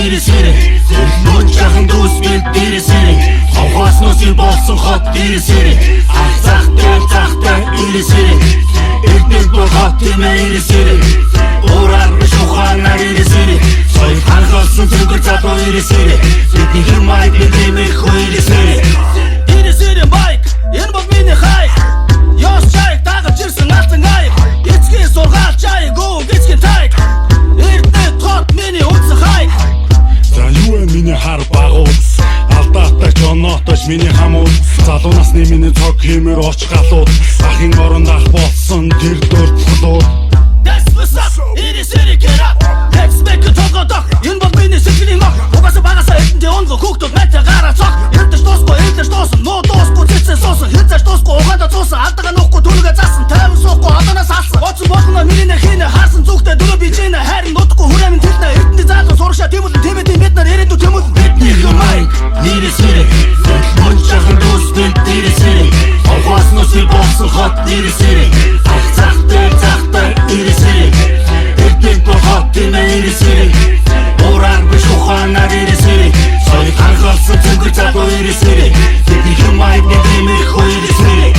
ирээсээрээ мөн жахан дүүс бид ирээсээрээ хавхаас нуусил болсон хот ирээсээрээ ах захтай ирээсээрээ эрдэнэ хот ирээсээрээ ураар биш ухаанаар ирээсээрээ соёл ханхалсан зүгэр залуу ирээсээрээ бидний майк бидний ирээсээрээ ирээсээрээ майк энэ бол миний хайр ёс чайг дагаж ирсэн алтан аяг эцгийн сургаал чайг гоо гэцгийн тайг эрдэнэ хот миний үнсэн хайр за юу вэ миний хар багууд алдаатай жонотож миний хамууд залуу насны миний цог хэмээр оч галууд ахын оронд ах болсон тэр дөртлүүд That's what's up, ирээсээрээ get up Let's make it тогодох энэ бол миний сэтгэлийн мах угаасаа багасаа эдэндээ онго хүүхдүүд мэтэй гараа цог эрдэж дуусгүй нуу дуусгүй цэцэн суусан хязгаарч дуусгүй ухаандаа цуусан алдагаа нуухгүй түлгээ заасан тайван суухгүй одоноос алсан боцсон болно миний хийнэ харсан зүгтээ дөрөв бижэнэ хайрын нутгүй хүрээм тэрнэ эрдэнэ залуу сурагчаа тэмүүлэн тэмэдийн мэднэр эрэндүү тэмүүлэн бидний майк ирээсээрээ мөн жахан дүүс бид ирээсээрээ хавхаас нуусил болсон хот ирээсээрээ ах захтай ирээсээрээ эрдэнэ хот ирээсээрээ ураар биш ухаанаар ирээсээрээ соёл ханхалсан зүгэр залуу ирээсээрээ бидний майк бидний ирээсээрээ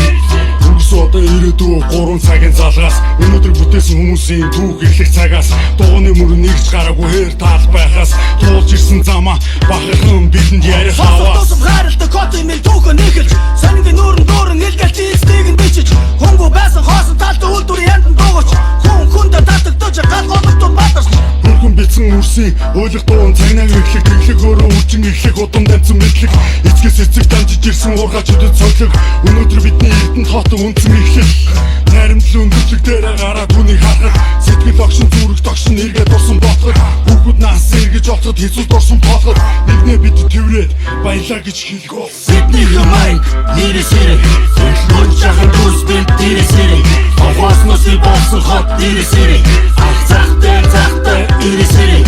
одоо ирээдүй 3 цагийн залгаас өнөөдөр бүтээсэн хүмүүсийн түүх эхлэх цагаас дууны мөрөн нэгж гараагүй хээр таал байхаас туулж ирсэн замаа бахархан бидэнд яриа хаваа тусам хайралтай кот имэл түүхэн нэгэлж сонингийн нүүрэн дууран илгээл тийстийг нь бичиж хөнгөө байсан хоосон талтай үйлдвэрийн янд нь дуугач хүндэ татагдаж гал голомтод батарч хөргөн бэлсэн үрсийн ойлгох дуун цагнаа эхлэх тэглэх өөрөө үржин эхлэх удам данцсан мэдлэг эцгээс эцэг дамжиж ирсэн уурхачдад цоглог өнөөдөр бидний эрдэнэ хотын үнцэн эхлэх наримтлын өндөрлөг дээр гараад түүнийг харахад сэтгэл огшин зүрх тогшин эргээд дурсан ботход хүүхэд нас эргэж олцод хэцүү дурсан ботход нэгнээ бид тэрврээд баялаа гэж хэлэх бол бидний майк ирээсээрээ мөн жахан дүүс бид ирээсээрээ хавхаас нуусил болсон хот ирээсээрээ ах захтай ирээсээрээ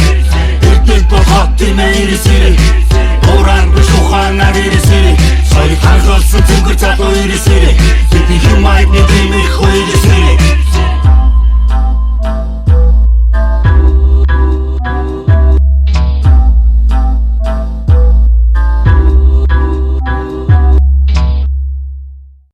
эрдэнэ хот ирээсээрээ ураар биш ухаанаар ирээсээрээ соёл ханхалсан зүгэр залуу ирээсээрээ бидний майк бидний ирээсээрээ